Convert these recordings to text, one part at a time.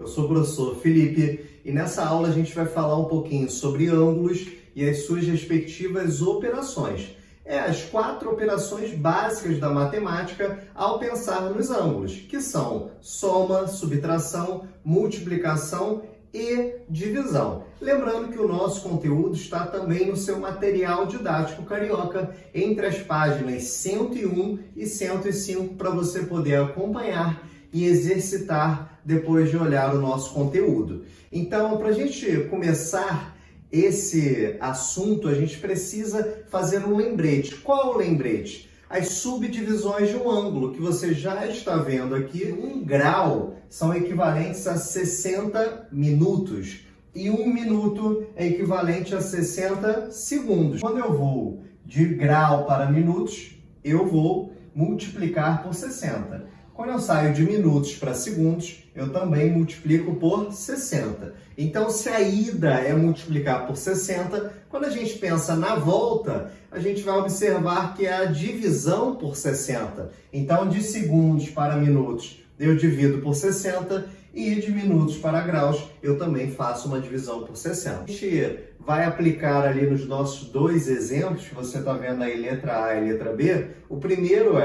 Eu sou o professor Felipe e nessa aula a gente vai falar um pouquinho sobre ângulos e as suas respectivas operações. As 4 operações básicas da matemática ao pensar nos ângulos, que são soma, subtração, multiplicação e divisão. Lembrando que o nosso conteúdo está também no seu material didático carioca, entre as páginas 101 e 105, para você poder acompanhar e exercitar depois de olhar o nosso conteúdo. Então, para a gente começar esse assunto, a gente precisa fazer um lembrete. Qual é o lembrete? As subdivisões de um ângulo, que você já está vendo aqui. 1 grau são equivalentes a 60 minutos e 1 minuto é equivalente a 60 segundos. Quando eu vou de grau para minutos, eu vou multiplicar por 60. Quando eu saio de minutos para segundos, eu também multiplico por 60. Então, se a ida é multiplicar por 60, quando a gente pensa na volta, a gente vai observar que é a divisão por 60. Então, de segundos para minutos, eu divido por 60 e de minutos para graus, eu também faço uma divisão por 60. A gente vai aplicar ali nos nossos 2 exemplos, que você está vendo aí, letra A e letra B. O primeiro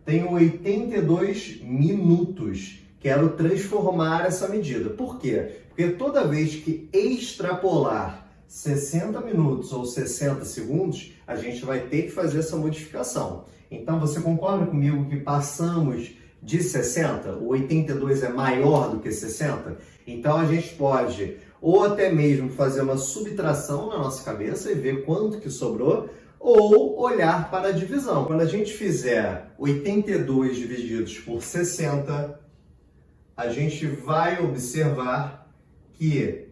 tenho 82 minutos. Quero transformar essa medida. Por quê? Porque toda vez que extrapolar 60 minutos ou 60 segundos, a gente vai ter que fazer essa modificação. Então, você concorda comigo que passamos de 60? O 82 é maior do que 60? Então, a gente pode ou até mesmo fazer uma subtração na nossa cabeça e ver quanto que sobrou, ou olhar para a divisão. Quando a gente fizer 82 divididos por 60, a gente vai observar que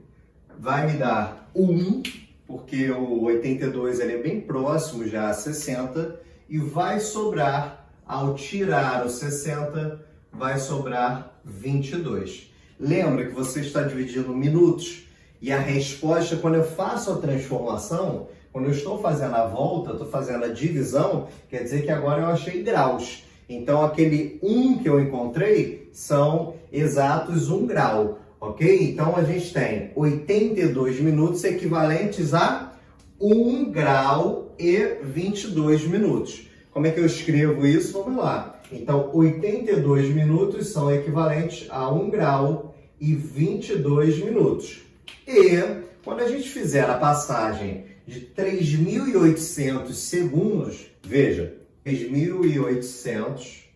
vai me dar 1, porque o 82 ele é bem próximo já a 60, e vai sobrar, ao tirar o 60, vai sobrar 22. Lembra que você está dividindo minutos, e a resposta, quando eu faço a transformação, quando eu estou fazendo a volta, estou fazendo a divisão, quer dizer que agora eu achei graus. Então, aquele 1 que eu encontrei são exatos 1 grau, ok? Então, a gente tem 82 minutos equivalentes a 1 grau e 22 minutos. Como é que eu escrevo isso? Vamos lá. Então, 82 minutos são equivalentes a 1 grau e 22 minutos. E, quando a gente fizer a passagem de 3.800 segundos, veja, 3.800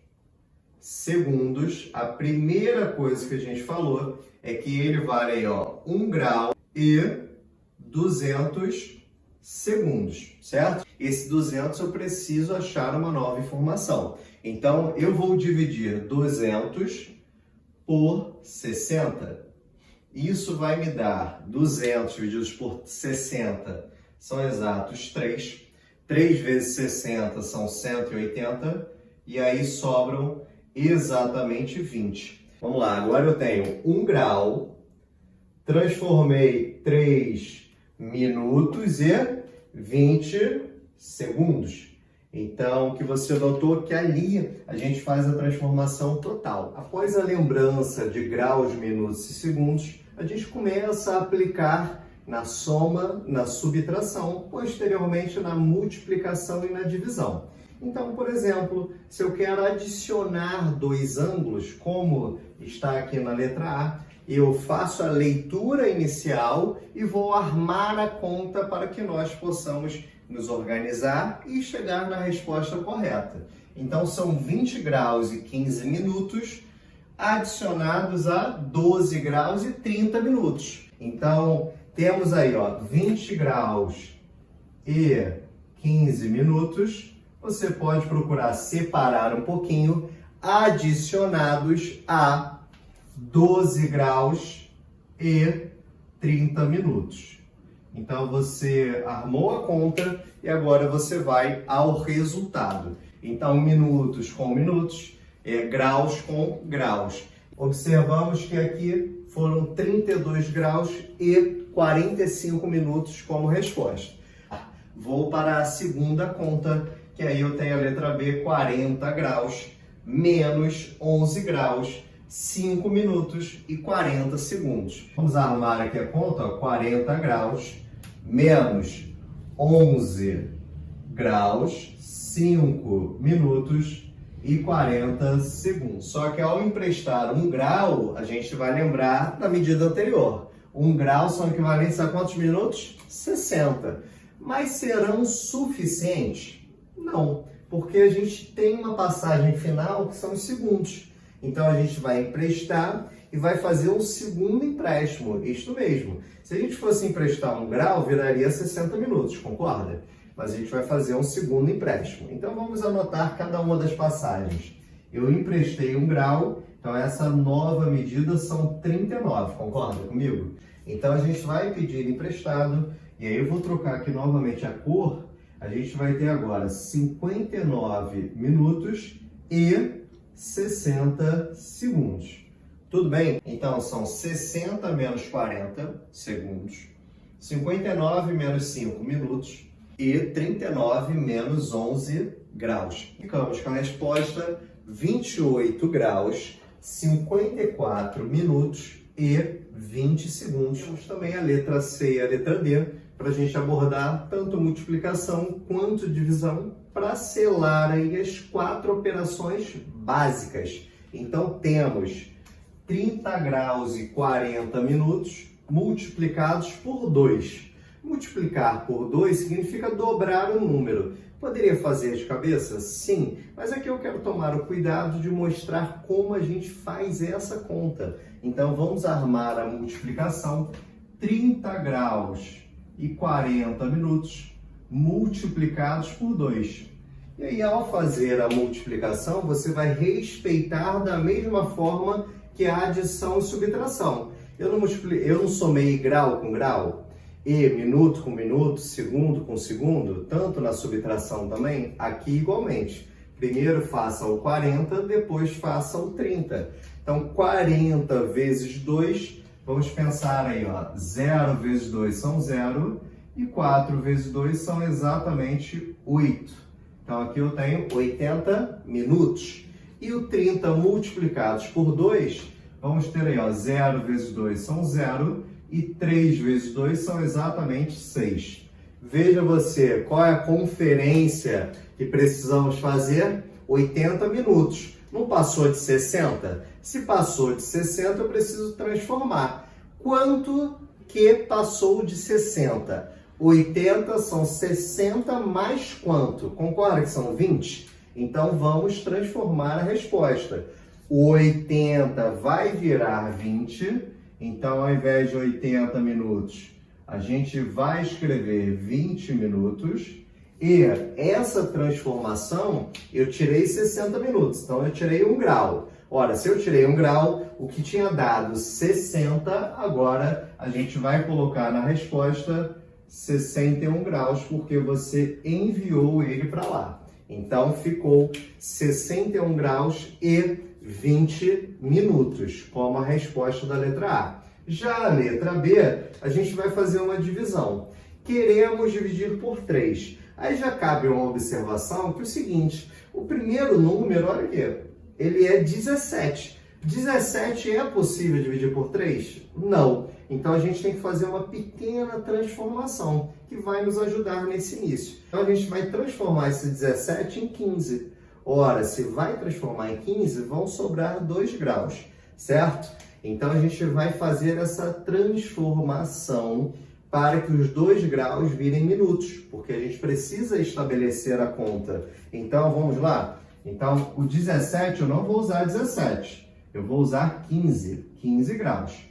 segundos, a primeira coisa que a gente falou é que ele vale aí, 1 grau e 200 segundos, certo? Esse 200 eu preciso achar uma nova informação. Então, eu vou dividir 200 por 60. Isso vai me dar 200 divididos por 60, são exatos 3. 3 vezes 60 são 180, e aí sobram exatamente 20. Vamos lá, agora eu tenho 1 grau, transformei 3 minutos e 20 segundos. Então, o que você notou que ali a gente faz a transformação total. Após a lembrança de graus, minutos e segundos, a gente começa a aplicar na soma, na subtração, posteriormente na multiplicação e na divisão. Então, por exemplo, se eu quero adicionar 2 ângulos, como está aqui na letra A, eu faço a leitura inicial e vou armar a conta para que nós possamos nos organizar e chegar na resposta correta. Então, são 20 graus e 15 minutos adicionados a 12 graus e 30 minutos. Então, temos aí, 20 graus e 15 minutos. Você pode procurar separar um pouquinho, adicionados a 12 graus e 30 minutos. Então, você armou a conta e agora você vai ao resultado. Então, minutos com minutos, graus com graus. Observamos que aqui foram 32 graus e 45 minutos como resposta. Vou para a segunda conta, que aí eu tenho a letra B, 40 graus, menos 11 graus, 5 minutos e 40 segundos. Vamos arrumar aqui a conta, ó, 40 graus menos 11 graus, 5 minutos e 40 segundos. Só que ao emprestar 1 grau, a gente vai lembrar da medida anterior. 1 grau são equivalentes a quantos minutos? 60. Mas serão suficientes? Não, porque a gente tem uma passagem final que são os segundos. Então a gente vai emprestar e vai fazer um segundo empréstimo, isto mesmo. Se a gente fosse emprestar 1 grau, viraria 60 minutos, concorda? Mas a gente vai fazer um segundo empréstimo. Então vamos anotar cada uma das passagens. Eu emprestei 1 grau, então essa nova medida são 39, concorda comigo? Então a gente vai pedir emprestado, e aí eu vou trocar aqui novamente a cor, a gente vai ter agora 59 minutos e 60 segundos. Tudo bem? Então são 60 menos 40 segundos, 59 menos 5 minutos e 39 menos 11 graus. Ficamos com a resposta 28 graus, 54 minutos e 20 segundos. Temos também a letra C e a letra D para a gente abordar tanto multiplicação quanto divisão para selar aí as 4 operações básicas. Então temos 30 graus e 40 minutos multiplicados por 2. Multiplicar por 2 significa dobrar o número. Poderia fazer de cabeça? Sim, mas aqui eu quero tomar o cuidado de mostrar como a gente faz essa conta. Então vamos armar a multiplicação. 30 graus e 40 minutos multiplicados por 2. E aí, ao fazer a multiplicação, você vai respeitar da mesma forma que a adição e subtração. Eu não somei grau com grau, e minuto com minuto, segundo com segundo, tanto na subtração também, aqui igualmente. Primeiro faça o 40, depois faça o 30. Então, 40 vezes 2, vamos pensar aí, ó, 0 vezes 2 são 0, e 4 vezes 2 são exatamente 8. Então, aqui eu tenho 80 minutos. E o 30 multiplicados por 2, vamos ter aí, ó, 0 vezes 2 são 0, e 3 vezes 2 são exatamente 6. Veja você, qual é a conferência que precisamos fazer? 80 minutos. Não passou de 60? Se passou de 60, eu preciso transformar. Quanto que passou de 60? 80 são 60 mais quanto? Concorda que são 20? Então, vamos transformar a resposta. O 80 vai virar 20. Então, ao invés de 80 minutos, a gente vai escrever 20 minutos. E essa transformação, eu tirei 60 minutos. Então, eu tirei 1 grau. Ora, se eu tirei 1 grau, o que tinha dado 60, agora a gente vai colocar na resposta 61 graus, porque você enviou ele para lá. Então, ficou 61 graus e 20 minutos, como a resposta da letra A. Já a letra B, a gente vai fazer uma divisão. Queremos dividir por 3. Aí já cabe uma observação que é o seguinte, o primeiro número, olha aqui, ele é 17. 17 é possível dividir por 3? Não. Então, a gente tem que fazer uma pequena transformação que vai nos ajudar nesse início. Então, a gente vai transformar esse 17 em 15. Ora, se vai transformar em 15, vão sobrar 2 graus, certo? Então, a gente vai fazer essa transformação para que os 2 graus virem minutos, porque a gente precisa estabelecer a conta. Então, vamos lá? Então, o 17, eu não vou usar 17. Eu vou usar 15 graus.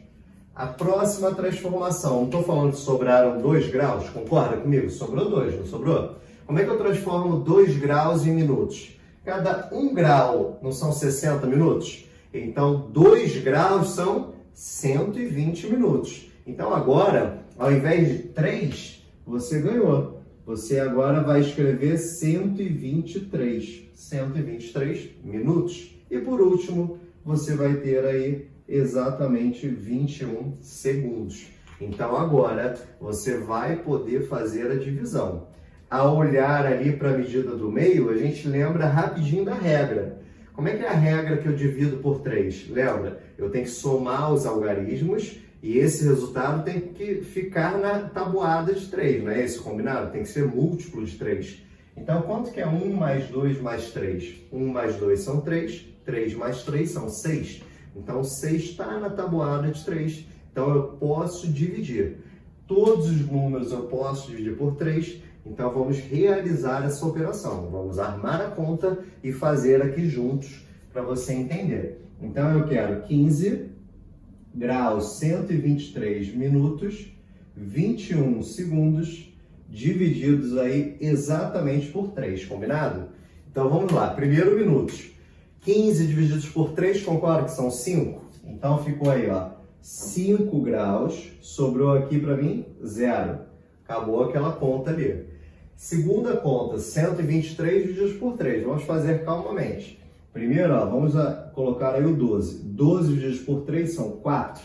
A próxima transformação, não estou falando que sobraram 2 graus, concorda comigo? Sobrou 2, não sobrou? Como é que eu transformo 2 graus em minutos? Cada 1 grau não são 60 minutos? Então, 2 graus são 120 minutos. Então, agora, ao invés de 3, você ganhou. Você agora vai escrever 123 minutos. E por último, você vai ter aí exatamente 21 segundos. Então agora você vai poder fazer a divisão. Ao olhar ali para a medida do meio, a gente lembra rapidinho da regra. Como é que é a regra que eu divido por 3? Lembra? Eu tenho que somar os algarismos e esse resultado tem que ficar na tabuada de 3, não é esse combinado? Tem que ser múltiplo de 3. Então, quanto que é 1 mais 2 mais 3? 1 mais 2 são 3, 3 mais 3 são 6. Então, 6 está na tabuada de 3. Então, eu posso dividir. Todos os números eu posso dividir por 3. Então, vamos realizar essa operação. Vamos armar a conta e fazer aqui juntos para você entender. Então, eu quero 15 graus 123 minutos, 21 segundos, divididos aí exatamente por 3, combinado? Então, vamos lá. Primeiro, minutos. 15 divididos por 3, concorda que são 5? Então, ficou aí, ó, 5 graus, sobrou aqui para mim 0. Acabou aquela conta ali. Segunda conta, 123 divididos por 3. Vamos fazer calmamente. Primeiro, ó, vamos colocar aí o 12. 12 divididos por 3 são 4.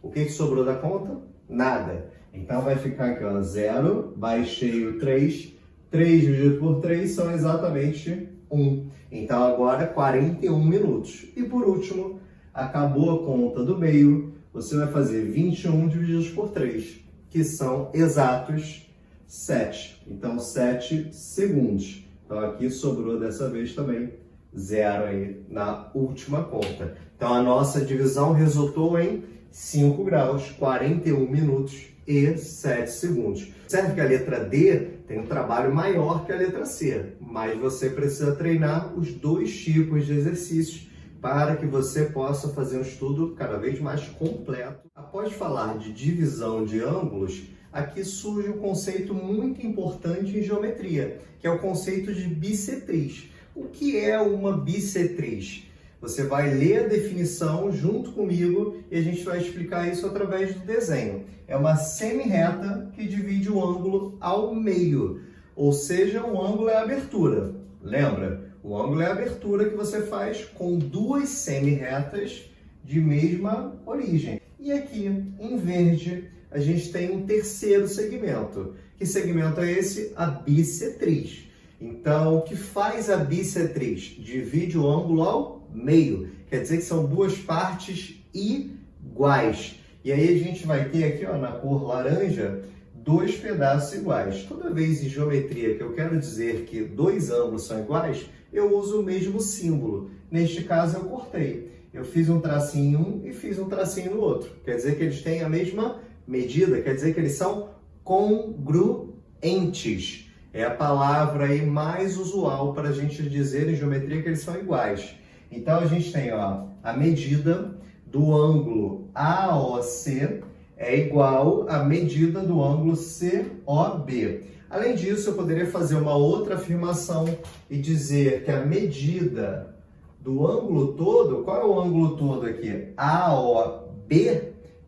O que sobrou da conta? Nada. Então, vai ficar aqui, ó, 0, baixei o 3. 3 dividido por 3 são exatamente 1. Então, agora 41 minutos. E por último, acabou a conta do meio. Você vai fazer 21 divididos por 3, que são exatos 7. Então, 7 segundos. Então, aqui sobrou dessa vez também 0 aí na última conta. Então, a nossa divisão resultou em 5 graus, 41 minutos e 7 segundos. Certo que a letra D tem um trabalho maior que a letra C, mas você precisa treinar os dois tipos de exercícios para que você possa fazer um estudo cada vez mais completo. Após falar de divisão de ângulos, aqui surge um conceito muito importante em geometria, que é o conceito de bissetriz. O que é uma bissetriz? Você vai ler a definição junto comigo e a gente vai explicar isso através do desenho. É uma semi-reta que divide o ângulo ao meio, ou seja, o ângulo é a abertura. Lembra? O ângulo é a abertura que você faz com duas semi-retas de mesma origem. E aqui, em verde, a gente tem um terceiro segmento. Que segmento é esse? A bissetriz. Então, o que faz a bissetriz? Divide o ângulo ao meio. Quer dizer que são duas partes iguais. E aí a gente vai ter aqui, ó, na cor laranja, dois pedaços iguais. Toda vez em geometria que eu quero dizer que dois ângulos são iguais, eu uso o mesmo símbolo. Neste caso, eu cortei. Eu fiz um tracinho em um e fiz um tracinho no outro. Quer dizer que eles têm a mesma medida, quer dizer que eles são congruentes. É a palavra aí mais usual para a gente dizer em geometria que eles são iguais. Então, a gente tem, ó, a medida do ângulo AOC é igual à medida do ângulo COB. Além disso, eu poderia fazer uma outra afirmação e dizer que a medida do ângulo todo, qual é o ângulo todo aqui? AOB,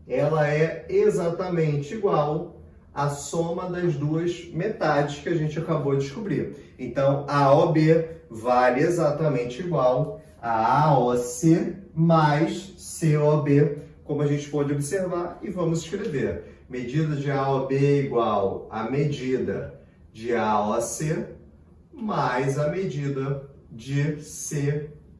ela é exatamente igual à soma das duas metades que a gente acabou de descobrir. Então, AOB vale exatamente igual a AOC mais COB, como a gente pode observar, e vamos escrever. Medida de AOB igual a medida de AOC mais a medida de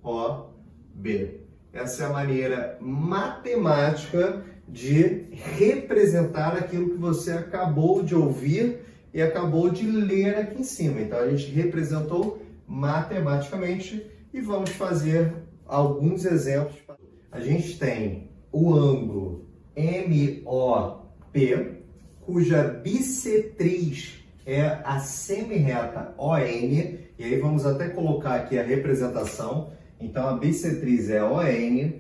COB. Essa é a maneira matemática de representar aquilo que você acabou de ouvir e acabou de ler aqui em cima. Então, a gente representou matematicamente e vamos fazer alguns exemplos. A gente tem o ângulo MOP, cuja bissetriz é a semi-reta ON, e aí vamos até colocar aqui a representação. Então, a bissetriz é ON.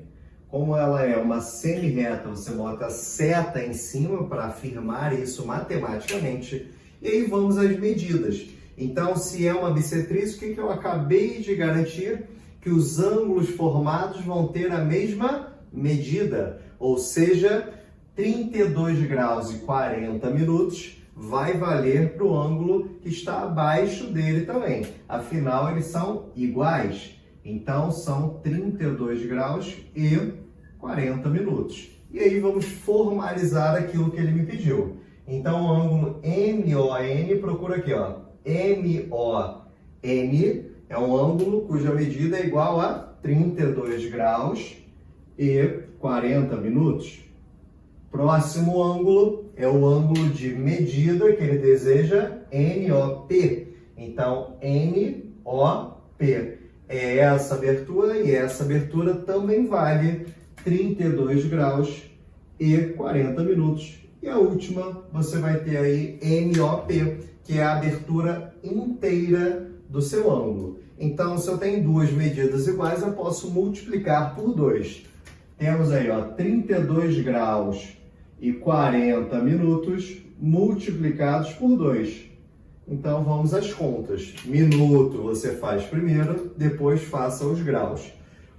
Como ela é uma semi-reta, você bota a seta em cima para afirmar isso matematicamente. E aí vamos às medidas. Então, se é uma bissetriz, o que eu acabei de garantir? Que os ângulos formados vão ter a mesma medida. Ou seja, 32 graus e 40 minutos vai valer para o ângulo que está abaixo dele também. Afinal, eles são iguais. Então, são 32 graus e 40 minutos. E aí, vamos formalizar aquilo que ele me pediu. Então, o ângulo MON, procura aqui, ó. MON é um ângulo cuja medida é igual a 32 graus e 40 minutos. Próximo ângulo é o ângulo de medida que ele deseja, NOP. Então, NOP é essa abertura e essa abertura também vale 32 graus e 40 minutos. E a última, você vai ter aí MOP, que é a abertura inteira do seu ângulo. Então, se eu tenho duas medidas iguais, eu posso multiplicar por 2. Temos aí, ó, 32 graus e 40 minutos multiplicados por 2. Então, vamos às contas. Minuto você faz primeiro, depois faça os graus.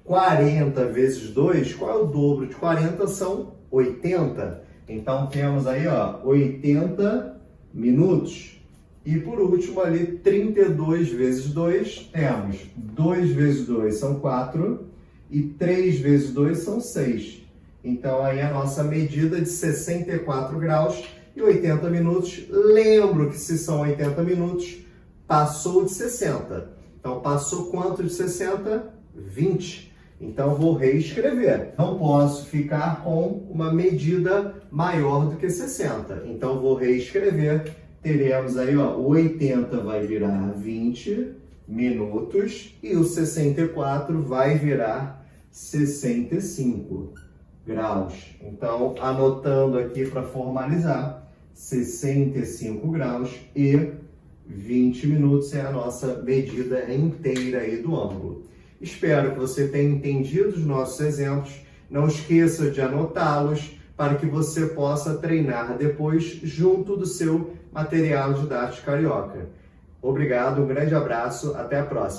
40 vezes 2, qual é o dobro de 40? São 80. Então, temos aí, ó, 80 minutos. E por último ali, 32 vezes 2, temos 2 vezes 2 são 4 e 3 vezes 2 são 6. Então aí a nossa medida de 64 graus e 80 minutos. Lembro que se são 80 minutos, passou de 60. Então passou quanto de 60? 20. Então vou reescrever. Não posso ficar com uma medida maior do que 60. Então vou reescrever. Teremos aí, ó, o 80 vai virar 20 minutos e o 64 vai virar 65 graus. Então, anotando aqui para formalizar, 65 graus e 20 minutos é a nossa medida inteira aí do ângulo. Espero que você tenha entendido os nossos exemplos. Não esqueça de anotá-los para que você possa treinar depois junto do seu material didático carioca. Obrigado, um grande abraço, até a próxima.